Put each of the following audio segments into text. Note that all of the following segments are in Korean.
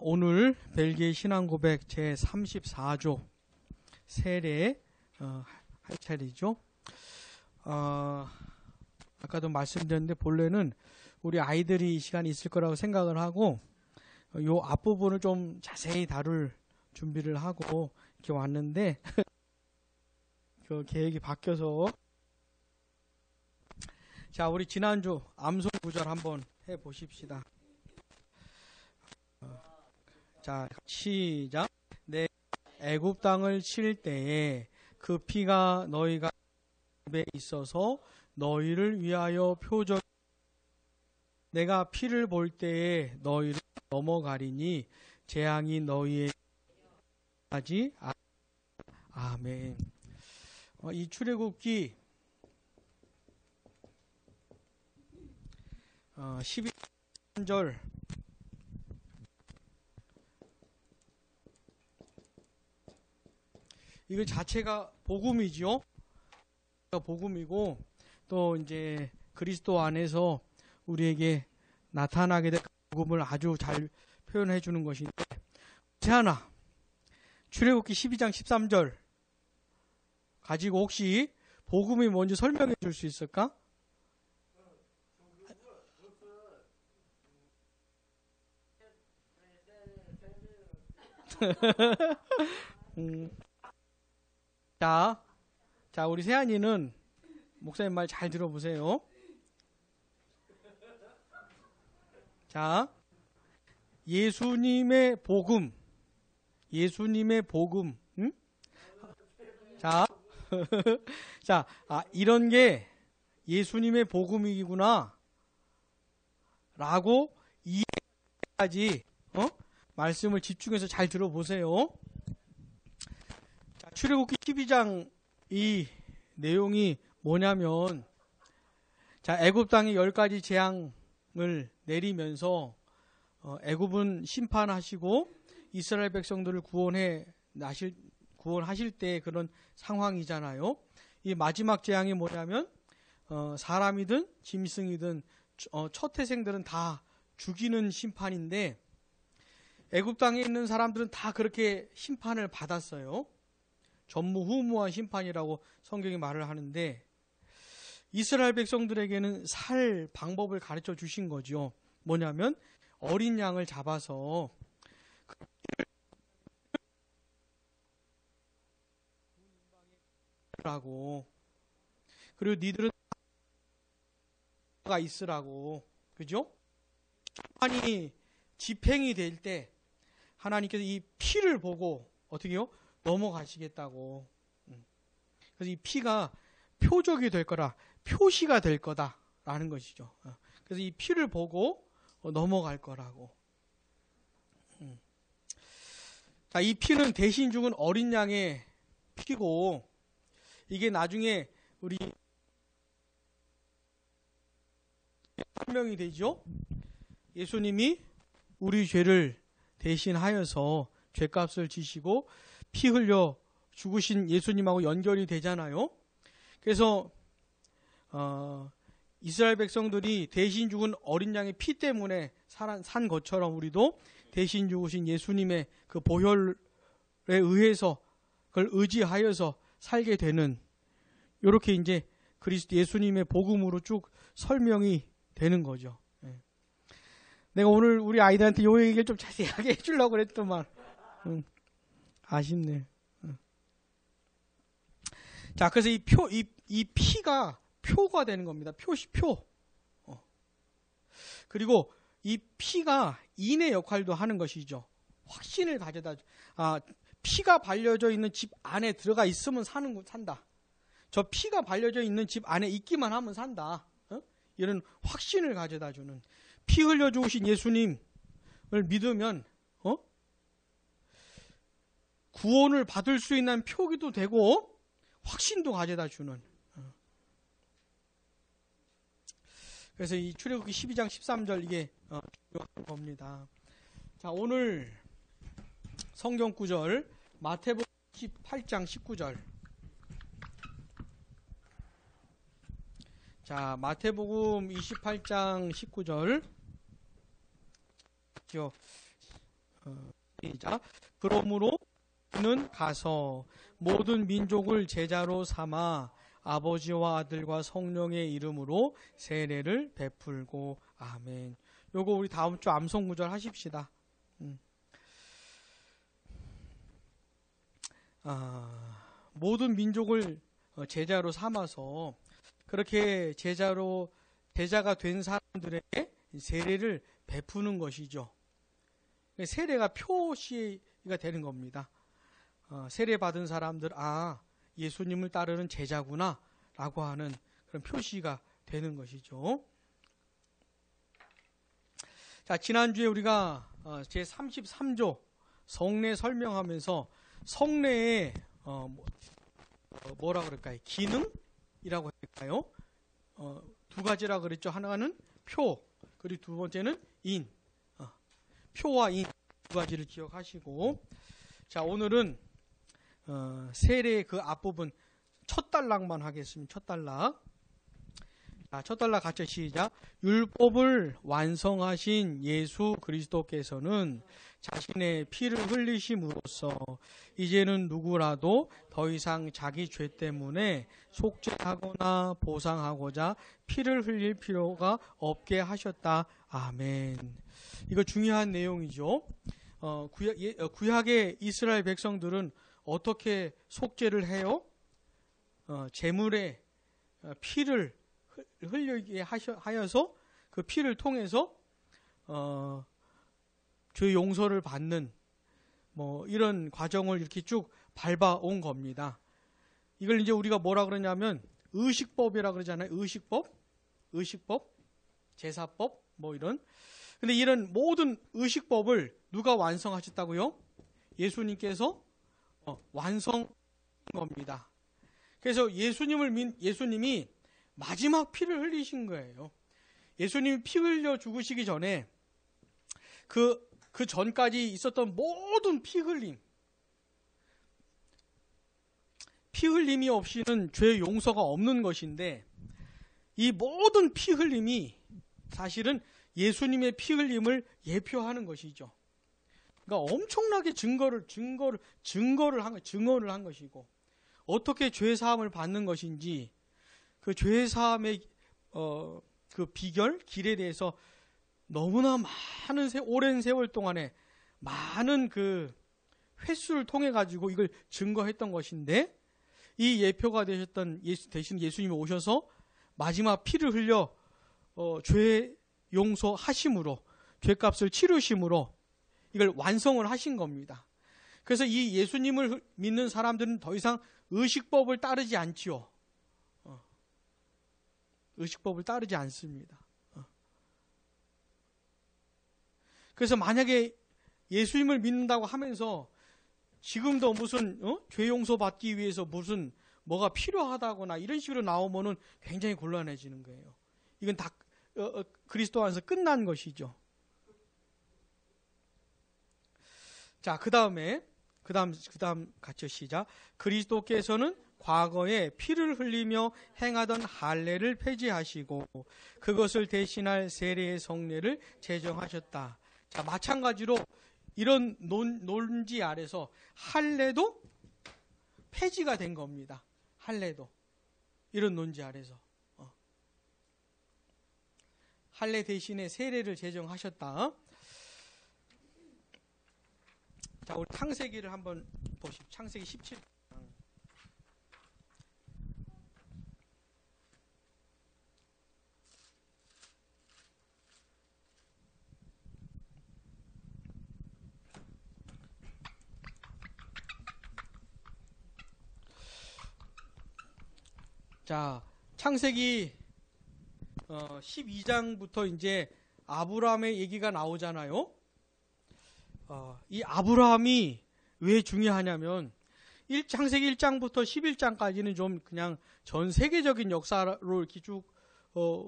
오늘 벨기에 신앙고백 제34조 세례 할 차례죠. 아까도 말씀드렸는데 본래는 우리 아이들이 이 시간이 있을 거라고 생각을 하고 요 앞부분을 좀 자세히 다룰 준비를 하고 이렇게 왔는데 그 계획이 바뀌어서 자, 우리 지난주 암송 구절 한번 해 보십시다. 자, 시작. 내 애굽 땅을 칠 때에 그 피가 너희가 입에 있어서 너희를 위하여 표적. 내가 피를 볼 때에 너희를 넘어가리니 재앙이 너희에게 하지. 아멘. 이 출애굽기 12절 이거 자체가 복음이죠. 복음이고 또 이제 그리스도 안에서 우리에게 나타나게 될 복음을 아주 잘 표현해 주는 것인데, 하나 출애굽기 12장 13절 가지고 혹시 복음이 뭔지 설명해 줄 수 있을까? 자, 우리 세안이는 목사님 말 잘 들어보세요. 자, 예수님의 복음, 응? 자, 자, 이런 게 예수님의 복음이구나, 라고 이해까지, 말씀을 집중해서 잘 들어보세요. 자, 출애굽기 12장 이 내용이 뭐냐면, 자, 애굽 땅에 10가지 재앙을 내리면서 애굽은 심판하시고 이스라엘 백성들을 구원하실 때 그런 상황이잖아요. 이 마지막 재앙이 뭐냐면 사람이든 짐승이든 첫 태생들은 다 죽이는 심판인데, 애굽 땅에 있는 사람들은 다 그렇게 심판을 받았어요. 전무후무한 심판이라고 성경이 말을 하는데, 이스라엘 백성들에게는 살 방법을 가르쳐 주신 거죠. 뭐냐면 어린 양을 잡아서 라고, 그리고 니들은 가 있으라고, 그죠? 심판이 집행이 될 때 하나님께서 이 피를 보고 어떻게요? 넘어가시겠다고. 그래서 이 피가 표적이 될 거라, 표시가 될 거다라는 것이죠. 그래서 이 피를 보고 넘어갈 거라고. 자, 이 피는 대신 죽은 어린 양의 피고, 이게 나중에 우리 설명이 되죠. 예수님이 우리 죄를 대신하여서 죄값을 지시고 피 흘려 죽으신 예수님하고 연결이 되잖아요. 그래서 이스라엘 백성들이 대신 죽은 어린 양의 피 때문에 산 것처럼 우리도 대신 죽으신 예수님의 그 보혈에 의해서, 그걸 의지하여서 살게 되는, 이렇게 이제 그리스도 예수님의 복음으로 쭉 설명이 되는 거죠. 내가 오늘 우리 아이들한테 요 얘기를 좀 자세하게 해주려고 그랬더만 아쉽네. 자, 그래서 이 피가 표가 되는 겁니다. 표. 그리고 이 피가 인의 역할도 하는 것이죠. 확신을 가져다, 피가 발려져 있는 집 안에 들어가 있으면 산다. 저 피가 발려져 있는 집 안에 있기만 하면 산다. 이런 확신을 가져다 주는, 피 흘려 죽으신 예수님을 믿으면 구원을 받을 수 있는 표기도 되고 확신도 가져다 주는. 그래서 이 출애굽기 12장 13절 이게 중요한 겁니다. 자, 오늘 성경 구절 마태복음 18장 19절. 자, 마태복음 28장 19절. 시작. 그러므로 그는 가서 모든 민족을 제자로 삼아 아버지와 아들과 성령의 이름으로 세례를 베풀고 아멘. 요거 우리 다음 주 암송 구절 하십시다. 모든 민족을 제자로 삼아서 그렇게 제자가 된 사람들에게 세례를 베푸는 것이죠. 세례가 표시가 되는 겁니다. 세례 받은 사람들, 예수님을 따르는 제자구나 라고 하는 그런 표시가 되는 것이죠. 자, 지난주에 우리가 제33조 성례 설명하면서 성례의 뭐라 그럴까요? 기능이라고 할까요? 두 가지라 그랬죠. 하나는 표, 그리고 두 번째는 인. 표와 인 두 가지를 기억하시고, 자, 오늘은 세례의 그 앞부분 첫 단락만 하겠습니다. 첫 단락. 자, 첫 단락 같이 시작. 율법을 완성하신 예수 그리스도께서는 자신의 피를 흘리심으로써 이제는 누구라도 더 이상 자기 죄 때문에 속죄하거나 보상하고자 피를 흘릴 필요가 없게 하셨다. 아멘. 이거 중요한 내용이죠. 구약의 이스라엘 백성들은 어떻게 속죄를 해요? 제물에 피를 흘리게 하여서 그 피를 통해서 죄 용서를 받는 이런 과정을 이렇게 쭉 밟아온 겁니다. 이걸 이제 우리가 뭐라 그러냐면 의식법이라 그러잖아요. 의식법, 제사법 이런. 근데 이런 모든 의식법을 누가 완성하셨다고요? 예수님께서 완성한 겁니다. 그래서 예수님이 마지막 피를 흘리신 거예요. 예수님이 피 흘려 죽으시기 전에 그 전까지 있었던 모든 피 흘림이 없이는 죄 용서가 없는 것인데, 이 모든 피 흘림이 사실은 예수님의 피 흘림을 예표하는 것이죠. 그러니까 엄청나게 증언을 한 것이고, 어떻게 죄 사함을 받는 것인지, 그 죄 사함의 그 비결, 길에 대해서 너무나 오랜 세월 동안에 많은 그 횟수를 통해 가지고 이걸 증거했던 것인데, 이 예표가 되셨던 대신 예수님이 오셔서 마지막 피를 흘려 죄 용서하심으로, 죄값을 치르심으로 이걸 완성을 하신 겁니다. 그래서 이 예수님을 믿는 사람들은 더 이상 의식법을 따르지 않지요. 의식법을 따르지 않습니다. 그래서 만약에 예수님을 믿는다고 하면서 지금도 무슨 죄 용서 받기 위해서 무슨 뭐가 필요하다거나 이런 식으로 나오면은 굉장히 곤란해지는 거예요. 이건 다 그리스도 안에서 끝난 것이죠. 자, 그 다음 같이 시작. 그리스도께서는 과거에 피를 흘리며 행하던 할례를 폐지하시고 그것을 대신할 세례의 성례를 제정하셨다. 자, 마찬가지로 이런 논지 아래서 할례도 폐지가 된 겁니다. 할례도 이런 논지 아래서 할례 대신에 세례를 제정하셨다. 자, 우리 창세기를 한번 보십시오. 창세기 17장. 자, 창세기 12장부터 이제 아브라함의 얘기가 나오잖아요. 이 아브라함이 왜 중요하냐면 창세기 1장부터 11장까지는 좀 그냥 전 세계적인 역사로 이렇게 쭉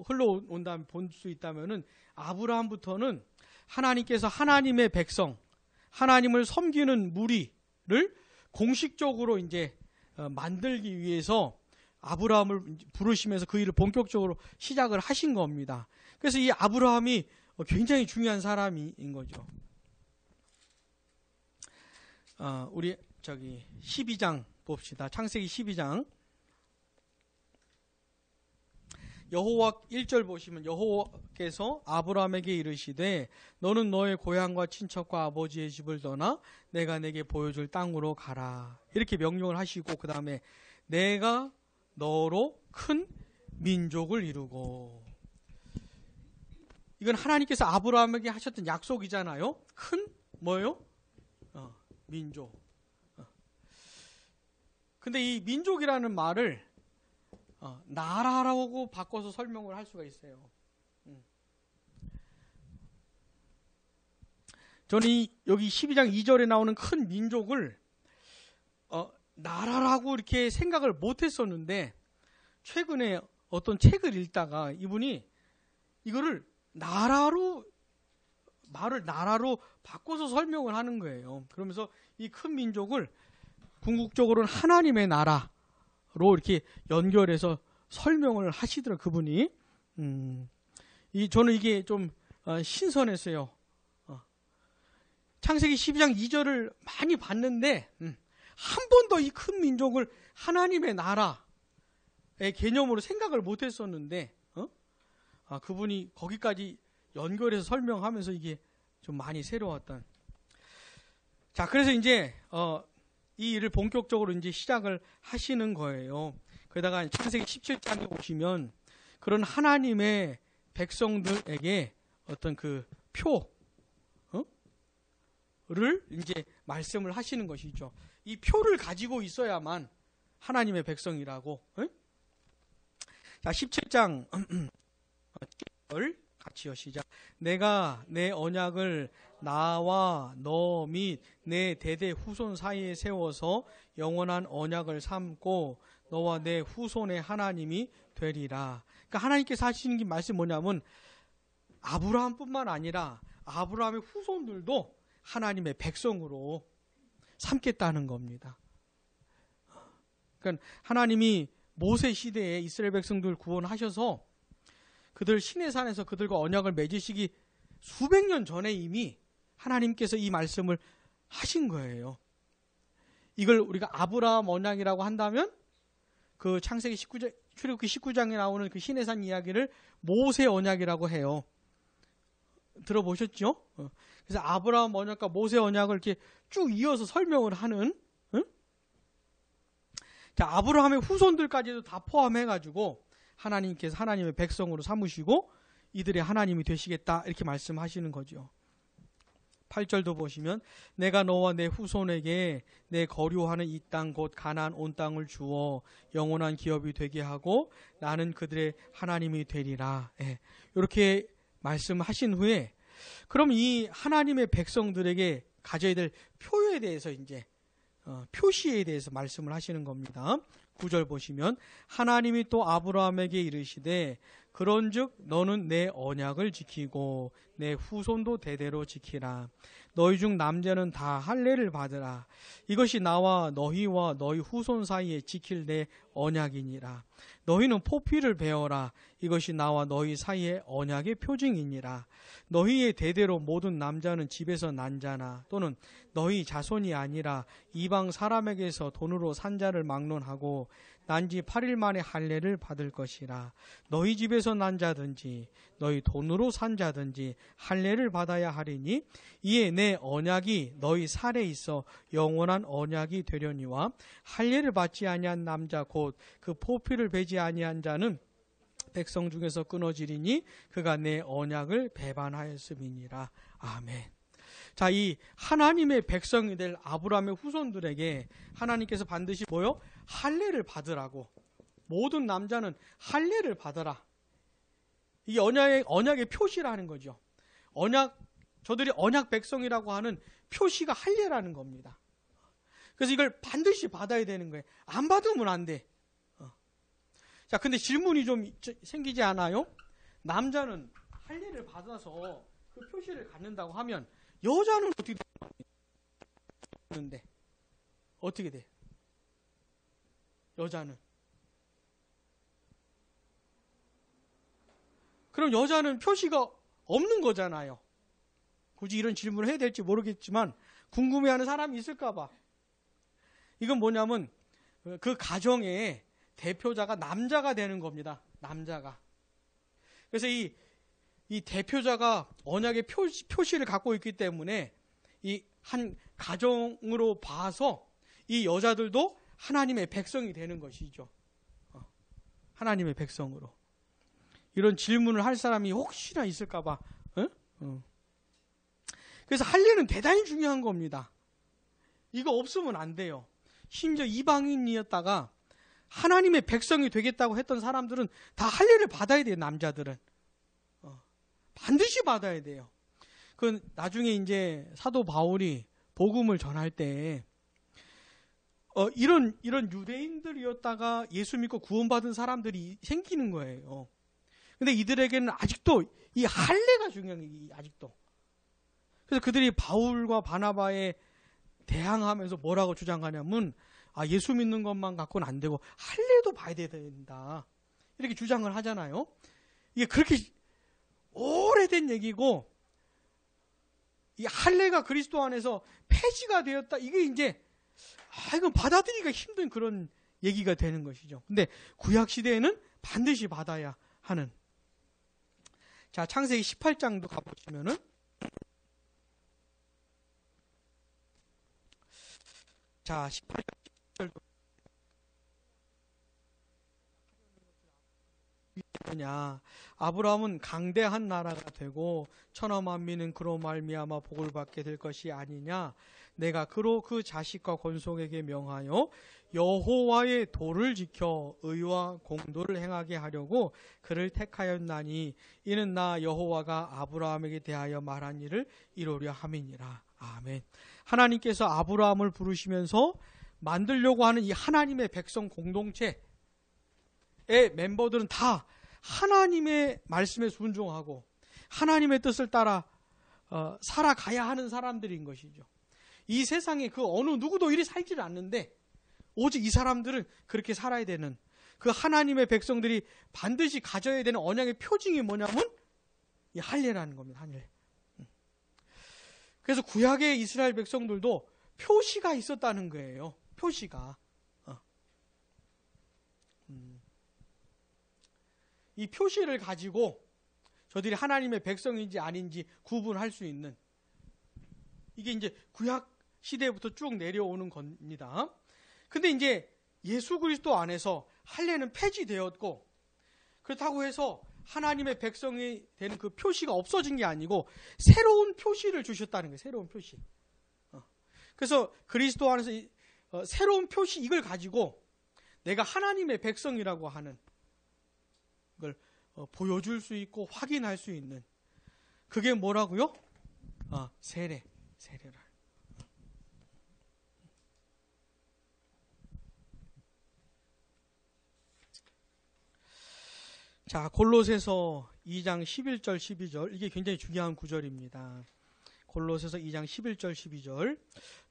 흘러온다면 볼 수 있다면은 아브라함부터는 하나님께서 하나님의 백성, 하나님을 섬기는 무리를 공식적으로 이제 만들기 위해서 아브라함을 부르시면서 그 일을 본격적으로 시작을 하신 겁니다. 그래서 이 아브라함이 굉장히 중요한 사람인 거죠. 우리 12장 봅시다. 창세기 12장. 여호와 1절 보시면 여호와께서 아브라함에게 이르시되 너는 너의 고향과 친척과 아버지의 집을 떠나 내가 내게 보여줄 땅으로 가라. 이렇게 명령을 하시고 그 다음에 내가 너로 큰 민족을 이루고, 이건 하나님께서 아브라함에게 하셨던 약속이잖아요. 큰 뭐예요? 민족. 근데 이 민족이라는 말을 나라라고 바꿔서 설명을 할 수가 있어요. 저는 여기 12장 2절에 나오는 큰 민족을 나라라고 이렇게 생각을 못 했었는데, 최근에 어떤 책을 읽다가 이분이 이거를 말을 나라로 바꿔서 설명을 하는 거예요. 그러면서 이 큰 민족을 궁극적으로는 하나님의 나라로 이렇게 연결해서 설명을 하시더라고요, 그분이. 저는 이게 좀 신선했어요. 창세기 12장 2절을 많이 봤는데 한 번도 이 큰 민족을 하나님의 나라의 개념으로 생각을 못 했었는데 그분이 거기까지 연결해서 설명하면서 이게 좀 많이 새로웠던. 자, 그래서 이제 이 일을 본격적으로 이제 시작을 하시는 거예요. 거기다가 창세기 17장에 보시면 그런 하나님의 백성들에게 어떤 그 표를 이제 말씀을 하시는 것이죠. 이 표를 가지고 있어야만 하나님의 백성이라고. 자, 17장 같이요, 시작. 내가 내 언약을 나와 너 및 내 대대 후손 사이에 세워서 영원한 언약을 삼고 너와 내 후손의 하나님이 되리라. 그러니까 하나님께서 하시는 게 말씀이 뭐냐면 아브라함뿐만 아니라 아브라함의 후손들도 하나님의 백성으로 삼겠다는 겁니다. 그러니까 하나님이 모세 시대에 이스라엘 백성들 구원하셔서 그들 시내산에서 그들과 언약을 맺으시기 수백 년 전에 이미 하나님께서 이 말씀을 하신 거예요. 이걸 우리가 아브라함 언약이라고 한다면 그 창세기 19장, 출애굽기 19장에 나오는 그 시내산 이야기를 모세 언약이라고 해요. 들어보셨죠? 그래서 아브라함 언약과 모세 언약을 이렇게 쭉 이어서 설명을 하는, 자, 아브라함의 후손들까지도 다 포함해가지고 하나님께서 하나님의 백성으로 삼으시고 이들의 하나님이 되시겠다 이렇게 말씀하시는 거죠. 8절도 보시면 내가 너와 내 후손에게 내 거류하는 이 땅 곧 가나안 온 땅을 주어 영원한 기업이 되게 하고 나는 그들의 하나님이 되리라. 이렇게 말씀하신 후에 그럼 이 하나님의 백성들에게 가져야 될 표에 대해서 이제 표시에 대해서 말씀을 하시는 겁니다. 9절 보시면 하나님이 또 아브라함에게 이르시되 그런즉 너는 내 언약을 지키고 내 후손도 대대로 지키라. 너희 중 남자는 다 할례를 받으라. 이것이 나와 너희와 너희 후손 사이에 지킬 내 언약이니라. 너희는 포피를 베어라. 이것이 나와 너희 사이의 언약의 표징이니라. 너희의 대대로 모든 남자는 집에서 난 자나 또는 너희 자손이 아니라 이방 사람에게서 돈으로 산 자를 막론하고 난지 8일 만에 할례를 받을 것이라. 너희 집에서 난 자든지 너희 돈으로 산 자든지 할례를 받아야 하리니 이에 내 언약이 너희 살에 있어 영원한 언약이 되려니와 할례를 받지 아니한 남자 곧 그 포피를 베지 아니한 자는 백성 중에서 끊어지리니 그가 내 언약을 배반하였음이니라. 아멘. 자, 이 하나님의 백성이 될 아브라함의 후손들에게 하나님께서 반드시 뭐요? 할례를 받으라고. 모든 남자는 할례를 받아라. 이게 언약의 표시라는 거죠. 저들이 언약 백성이라고 하는 표시가 할례라는 겁니다. 그래서 이걸 반드시 받아야 되는 거예요. 안 받으면 안 돼. 자, 근데 질문이 좀 생기지 않아요? 남자는 할례를 받아서 그 표시를 갖는다고 하면 여자는 어떻게 되는데? 어떻게 돼? 여자는. 그럼 여자는 표시가 없는 거잖아요. 굳이 이런 질문을 해야 될지 모르겠지만 궁금해하는 사람이 있을까봐. 이건 뭐냐면 그 가정의 대표자가 남자가 되는 겁니다. 남자가. 그래서 이 대표자가 언약의 표시를 갖고 있기 때문에 이 한 가정으로 봐서 이 여자들도 하나님의 백성이 되는 것이죠. 하나님의 백성으로. 이런 질문을 할 사람이 혹시나 있을까봐. 그래서 할례는 대단히 중요한 겁니다. 이거 없으면 안 돼요. 심지어 이방인이었다가 하나님의 백성이 되겠다고 했던 사람들은 다 할례를 받아야 돼요. 남자들은. 반드시 받아야 돼요. 그 나중에 이제 사도 바울이 복음을 전할 때 이런 유대인들이었다가 예수 믿고 구원받은 사람들이 생기는 거예요. 근데 이들에게는 아직도 이 할례가 중요해요. 아직도. 그래서 그들이 바울과 바나바에 대항하면서 뭐라고 주장하냐면 예수 믿는 것만 갖고는 안 되고 할례도 봐야 된다. 이렇게 주장을 하잖아요. 이게 그렇게 오래된 얘기고 이 할례가 그리스도 안에서 폐지가 되었다. 이게 이제 이건 받아들이기가 힘든 그런 얘기가 되는 것이죠. 근데 구약 시대에는 반드시 받아야 하는. 자, 창세기 18장도 가보시면은 자, 18절 냐 아브라함은 강대한 나라가 되고 천하 만민은 그로 말미암아 복을 받게 될 것이 아니냐. 내가 그로 그 자식과 권속에게 명하여 여호와의 도를 지켜 의와 공도를 행하게 하려고 그를 택하였나니 이는 나 여호와가 아브라함에게 대하여 말한 일을 이루려 함이니라. 아멘. 하나님께서 아브라함을 부르시면서 만들려고 하는 이 하나님의 백성 공동체의 멤버들은 다 하나님의 말씀에 순종하고 하나님의 뜻을 따라 살아가야 하는 사람들인 것이죠. 이 세상에 그 어느 누구도 이리 살지를 않는데 오직 이 사람들은 그렇게 살아야 되는 그 하나님의 백성들이 반드시 가져야 되는 언약의 표징이 뭐냐면 이 할례라는 겁니다. 할례. 그래서 구약의 이스라엘 백성들도 표시가 있었다는 거예요. 표시가. 이 표시를 가지고 저들이 하나님의 백성인지 아닌지 구분할 수 있는 이게 이제 구약 시대부터 쭉 내려오는 겁니다. 근데 이제 예수 그리스도 안에서 할례는 폐지되었고 그렇다고 해서 하나님의 백성이 되는 그 표시가 없어진 게 아니고 새로운 표시를 주셨다는 거예요. 새로운 표시. 그래서 그리스도 안에서 새로운 표시 이걸 가지고 내가 하나님의 백성이라고 하는 걸 보여줄 수 있고 확인할 수 있는 그게 뭐라고요? 세례. 세례를. 자, 골로새서 2장 11절 12절 이게 굉장히 중요한 구절입니다. 골로새서 2장 11절 12절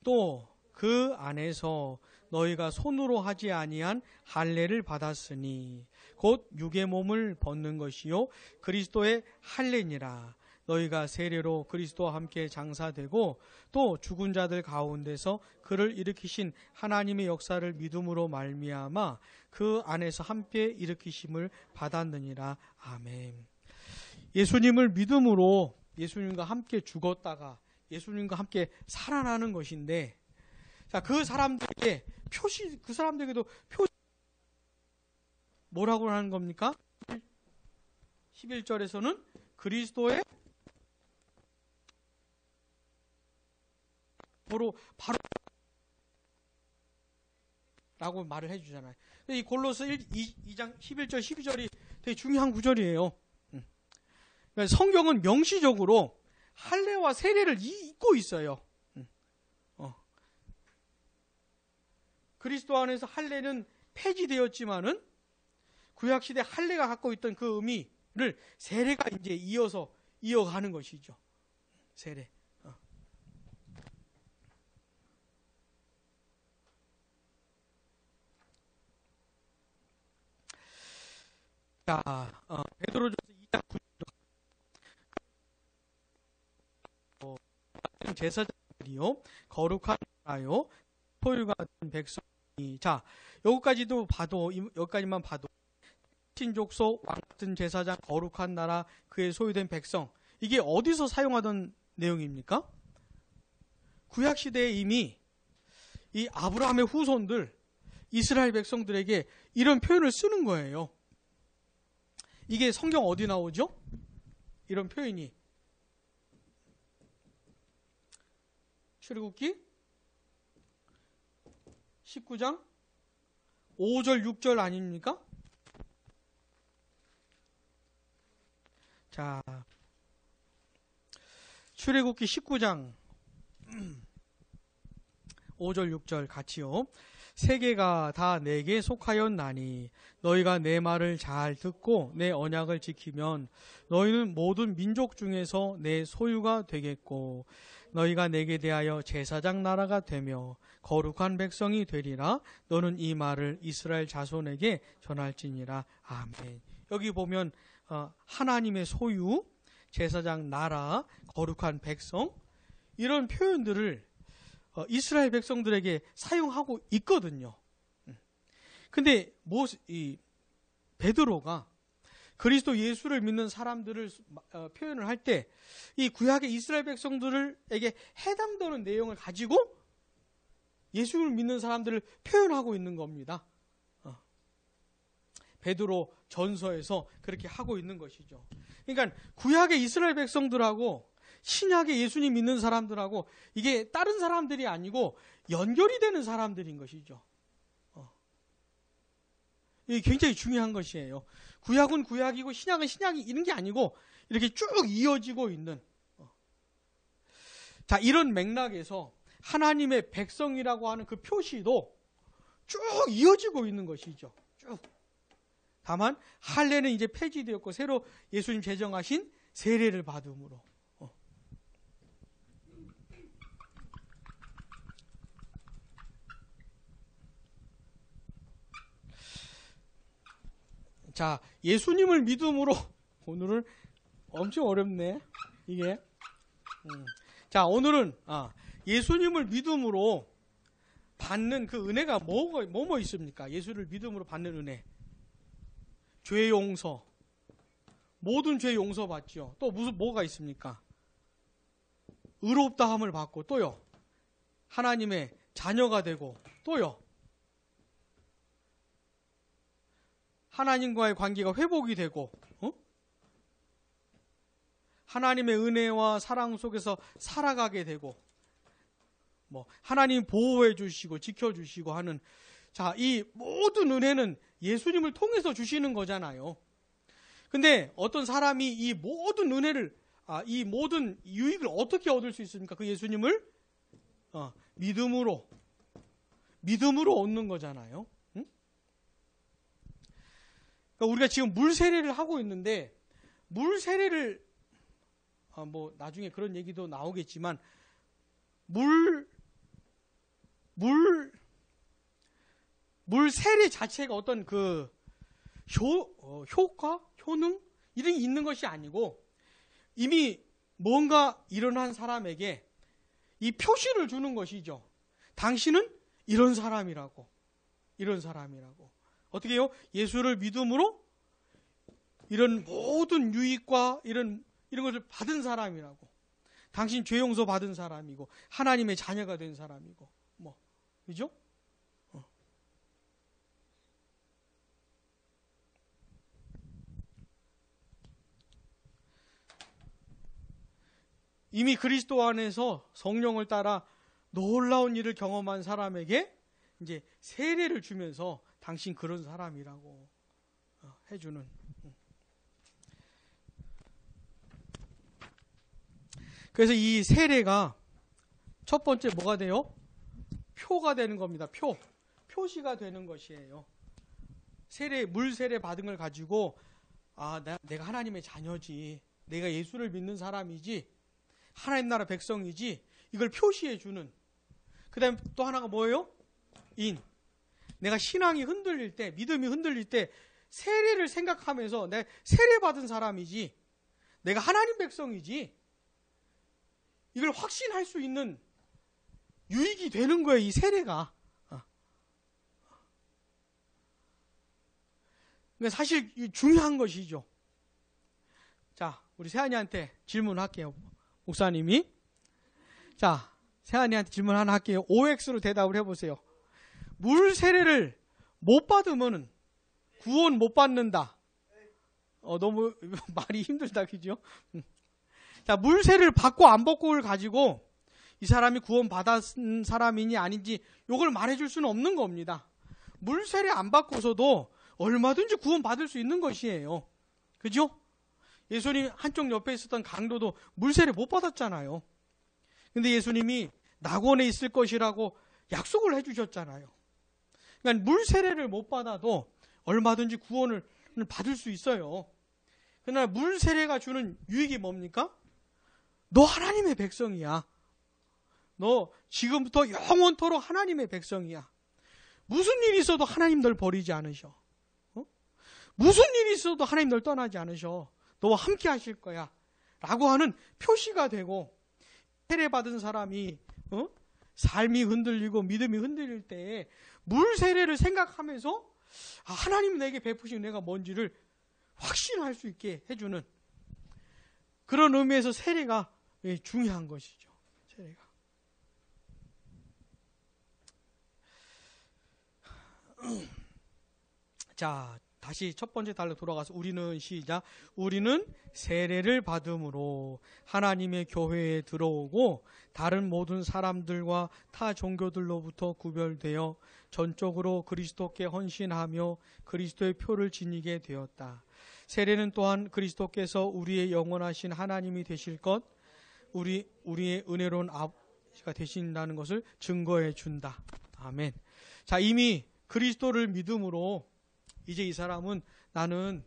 또 그 안에서 너희가 손으로 하지 아니한 할례를 받았으니 곧 육의 몸을 벗는 것이요 그리스도의 할례니라. 너희가 세례로 그리스도와 함께 장사되고 또 죽은 자들 가운데서 그를 일으키신 하나님의 역사를 믿음으로 말미암아 그 안에서 함께 일으키심을 받았느니라. 아멘. 예수님을 믿음으로 예수님과 함께 죽었다가 예수님과 함께 살아나는 것인데 자, 그 사람들에게 표시, 그 사람들에게도 표시 뭐라고 하는 겁니까? 11절에서는 그리스도의 바로 라고 말을 해주잖아요. 이 골로새 2장 11절 12절이 되게 중요한 구절이에요. 그러니까 성경은 명시적으로 할례와 세례를 잇고 있어요. 그리스도 안에서 할례는 폐지되었지만은 구약시대 할례가 갖고 있던 그 의미를 세례가 이제 이어가는 것이죠. 세례. 자, 베드로전서 2장 9절 제사장들이요 거룩한 나라요 소유가 된 백성이. 자, 여기까지만 봐도 신족속 왕 같은 제사장 거룩한 나라 그의 소유된 백성, 이게 어디서 사용하던 내용입니까? 구약 시대에 이미 이 아브라함의 후손들 이스라엘 백성들에게 이런 표현을 쓰는 거예요. 이게 성경 어디 나오죠? 이런 표현이 출애굽기 19장 5절 6절 아닙니까? 자, 출애굽기 19장 5절 6절 같이요. 세계가 다 내게 속하였나니 너희가 내 말을 잘 듣고 내 언약을 지키면 너희는 모든 민족 중에서 내 소유가 되겠고 너희가 내게 대하여 제사장 나라가 되며 거룩한 백성이 되리라. 너는 이 말을 이스라엘 자손에게 전할지니라. 아멘. 여기 보면 하나님의 소유, 제사장 나라, 거룩한 백성, 이런 표현들을 이스라엘 백성들에게 사용하고 있거든요. 근데 베드로가 그리스도 예수를 믿는 사람들을 표현을 할 때 이 구약의 이스라엘 백성들에게 해당되는 내용을 가지고 예수를 믿는 사람들을 표현하고 있는 겁니다. 베드로 전서에서 그렇게 하고 있는 것이죠. 그러니까 구약의 이스라엘 백성들하고 신약의 예수님 믿는 사람들하고 이게 다른 사람들이 아니고 연결이 되는 사람들인 것이죠. 이게 굉장히 중요한 것이에요. 구약은 구약이고 신약은 신약이 이런 게 아니고 이렇게 쭉 이어지고 있는. 자, 이런 맥락에서 하나님의 백성이라고 하는 그 표시도 쭉 이어지고 있는 것이죠. 쭉. 다만 할례는 이제 폐지되었고 새로 예수님 제정하신 세례를 받음으로. 자, 예수님을 믿음으로, 오늘은 엄청 어렵네, 이게. 자, 오늘은, 예수님을 믿음으로 받는 그 은혜가 뭐 있습니까? 예수를 믿음으로 받는 은혜. 죄 용서. 모든 죄 용서 받죠. 또 뭐가 있습니까? 의롭다 함을 받고, 또요. 하나님의 자녀가 되고, 또요. 하나님과의 관계가 회복이 되고, 하나님의 은혜와 사랑 속에서 살아가게 되고, 하나님 보호해 주시고 지켜 주시고 하는, 자, 이 모든 은혜는 예수님을 통해서 주시는 거잖아요. 근데 어떤 사람이 이 모든 은혜를, 이 모든 유익을 어떻게 얻을 수 있습니까? 그 예수님을 믿음으로 얻는 거잖아요. 그러니까 우리가 지금 물 세례를 하고 있는데, 물 세례를 나중에 그런 얘기도 나오겠지만, 물 세례 자체가 어떤 그 효과, 효능 이런 게 있는 것이 아니고 이미 뭔가 일어난 사람에게 이 표시를 주는 것이죠. 당신은 이런 사람이라고. 어떻게 해요? 예수를 믿음으로 이런 모든 유익과 이런 것을 받은 사람이라고. 당신 죄 용서 받은 사람이고 하나님의 자녀가 된 사람이고 그죠? 이미 그리스도 안에서 성령을 따라 놀라운 일을 경험한 사람에게 이제 세례를 주면서 당신 그런 사람이라고 해주는. 그래서 이 세례가 첫 번째 뭐가 돼요? 표가 되는 겁니다. 표시가 되는 것이에요. 물 세례 받은 걸 가지고 내가 하나님의 자녀지, 내가 예수를 믿는 사람이지, 하나님 나라 백성이지, 이걸 표시해 주는. 그 다음에 또 하나가 뭐예요? 내가 신앙이 흔들릴 때, 믿음이 흔들릴 때 세례를 생각하면서 내가 세례 받은 사람이지, 내가 하나님 백성이지, 이걸 확신할 수 있는 유익이 되는 거예요, 이 세례가. 그러니까 사실 중요한 것이죠. 자, 우리 세안이한테 질문할게요. 목사님이. 자, 세안이한테 질문 하나 할게요. OX로 대답을 해보세요. 물 세례를 못 받으면 구원 못 받는다. 너무 말이 힘들다, 그죠? 자, 물 세례를 받고 안 받고를 가지고 이 사람이 구원 받은 사람이니 아닌지 이걸 말해줄 수는 없는 겁니다. 물 세례 안 받고서도 얼마든지 구원 받을 수 있는 것이에요. 그죠? 예수님 한쪽 옆에 있었던 강도도 물 세례 못 받았잖아요. 근데 예수님이 낙원에 있을 것이라고 약속을 해주셨잖아요. 그러니까 물 세례를 못 받아도 얼마든지 구원을 받을 수 있어요. 그러나 물 세례가 주는 유익이 뭡니까? 너 하나님의 백성이야. 너 지금부터 영원토록 하나님의 백성이야. 무슨 일이 있어도 하나님 널 버리지 않으셔. 무슨 일이 있어도 하나님 널 떠나지 않으셔. 너와 함께 하실 거야. 라고 하는 표시가 되고, 세례 받은 사람이 삶이 흔들리고 믿음이 흔들릴 때에 물 세례를 생각하면서 하나님이 내게 베푸신 은혜가 뭔지를 확신할 수 있게 해주는 그런 의미에서 세례가 중요한 것이죠. 세례가. 자, 다시 첫 번째 달로 돌아가서 우리는 시작. 우리는 세례를 받음으로 하나님의 교회에 들어오고 다른 모든 사람들과 타 종교들로부터 구별되어 전적으로 그리스도께 헌신하며 그리스도의 표를 지니게 되었다. 세례는 또한 그리스도께서 우리의 영원하신 하나님이 되실 것, 우리의 은혜로운 아버지가 되신다는 것을 증거해 준다. 아멘. 자, 이미 그리스도를 믿음으로 이제 이 사람은 나는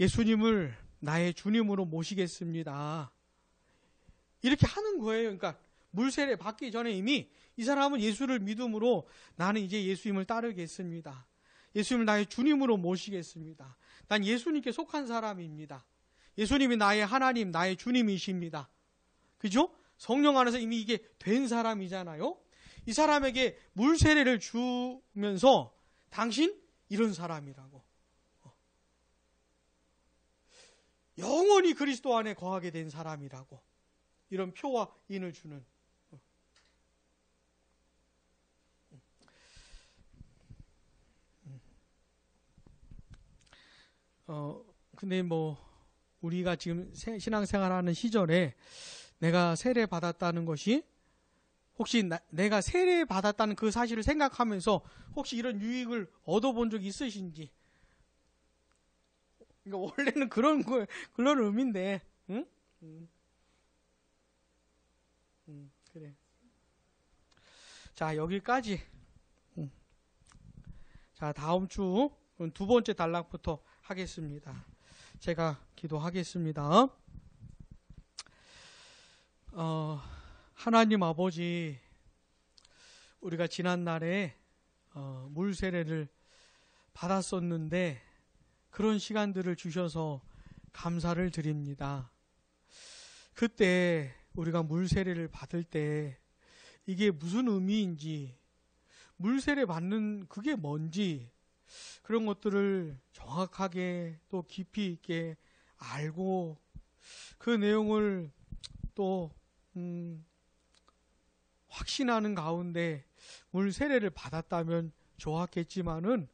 예수님을 나의 주님으로 모시겠습니다. 이렇게 하는 거예요. 그러니까 물세례 받기 전에 이미 이 사람은 예수를 믿음으로 나는 이제 예수님을 따르겠습니다. 예수님을 나의 주님으로 모시겠습니다. 난 예수님께 속한 사람입니다. 예수님이 나의 하나님, 나의 주님이십니다. 그죠? 성령 안에서 이미 이게 된 사람이잖아요. 이 사람에게 물세례를 주면서 당신 이런 사람이라고. 영원히 그리스도 안에 거하게 된 사람이라고. 이런 표와 인을 주는. 근데 우리가 지금 신앙생활하는 시절에 내가 세례 받았다는 것이 혹시 내가 세례 받았다는 그 사실을 생각하면서 혹시 이런 유익을 얻어본 적이 있으신지. 그러니까 원래는 그런 의미인데, 응? 그래. 자, 여기까지. 자, 다음 주 두 번째 단락부터 하겠습니다. 제가 기도하겠습니다. 하나님 아버지, 우리가 지난날에 물 세례를 받았었는데 그런 시간들을 주셔서 감사를 드립니다. 그때 우리가 물 세례를 받을 때 이게 무슨 의미인지, 물 세례 받는 그게 뭔지 그런 것들을 정확하게 또 깊이 있게 알고 그 내용을 또 확신하는 가운데 물 세례를 받았다면 좋았겠지만은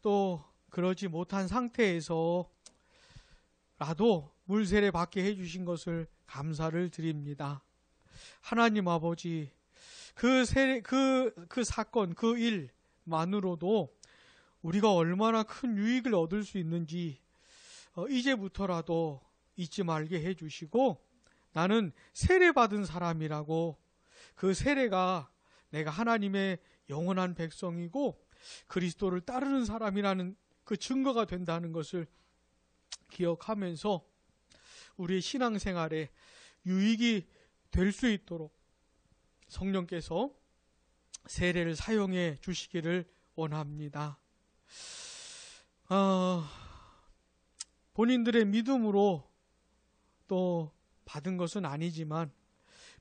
또 그러지 못한 상태에서라도 물 세례 받게 해주신 것을 감사를 드립니다. 하나님 아버지, 그 사건, 그 일만으로도 우리가 얼마나 큰 유익을 얻을 수 있는지 이제부터라도 잊지 말게 해주시고, 나는 세례받은 사람이라고, 그 세례가 내가 하나님의 영원한 백성이고 그리스도를 따르는 사람이라는 그 증거가 된다는 것을 기억하면서 우리의 신앙생활에 유익이 될 수 있도록 성령께서 세례를 사용해 주시기를 원합니다. 본인들의 믿음으로 또 받은 것은 아니지만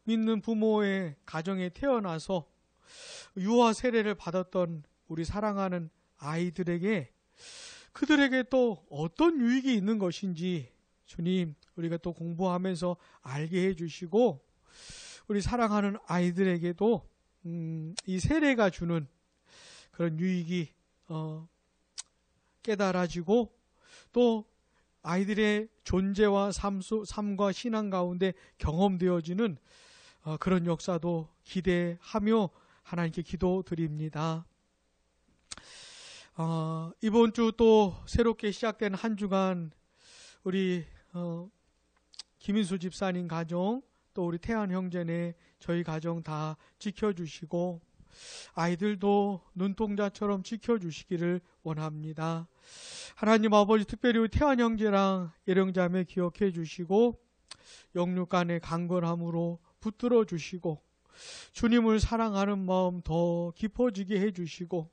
믿는 부모의 가정에 태어나서 유아 세례를 받았던 우리 사랑하는 아이들에게 그들에게 또 어떤 유익이 있는 것인지 주님 우리가 또 공부하면서 알게 해주시고 우리 사랑하는 아이들에게도 이 세례가 주는 그런 유익이 깨달아지고 또 아이들의 존재와 삶과 신앙 가운데 경험되어지는 그런 역사도 기대하며 하나님께 기도드립니다. 이번 주 또 새롭게 시작된 한 주간 우리 김인수 집사님 가정 또 우리 태안 형제네 저희 가정 다 지켜주시고 아이들도 눈동자처럼 지켜주시기를 원합니다. 하나님 아버지 특별히 우리 태안 형제랑 예령자매 기억해 주시고 영육 간의 강건함으로 붙들어 주시고 주님을 사랑하는 마음 더 깊어지게 해 주시고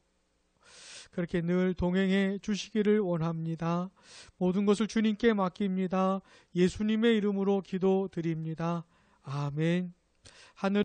그렇게 늘 동행해 주시기를 원합니다. 모든 것을 주님께 맡깁니다. 예수님의 이름으로 기도드립니다. 아멘. 하늘